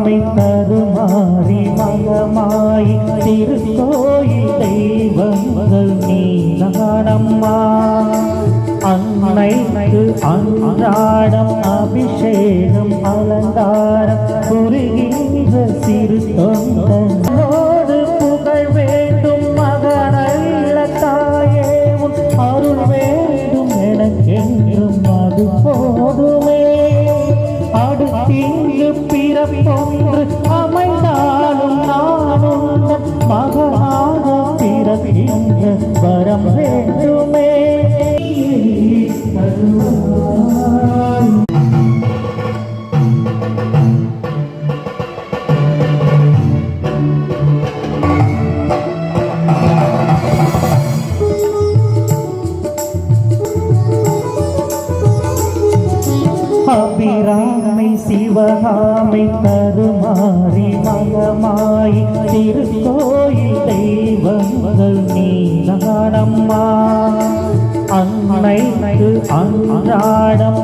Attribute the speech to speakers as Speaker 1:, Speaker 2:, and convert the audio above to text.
Speaker 1: சிவகாமை கருமாறி மகமாய் திருக்கோயில் தெய்வங்கள் நீதானம்மா. அன்னைக்கு அன்றாடம் அபிஷேகம் அலங்காரம் புரிகின்ற சிறு தொண்டனோடு புகழ் வேண்டும் மகனல்ல தாயே உன் அருள் வேண்டும் எனக்கென்றும் அது போதுமே. அடுத்தீங்கு பிறப்பொன்று அமைந்தாலும் நானும் மகனாக பிறக்கின்ற வரம் வேண்டுமே. அபிராமை சிவகாமை கருமாறி மகமாய் திருக்கோயில் தெய்வங்கள் நீதானம்மா. அன்னைக்கு அன்றாடம்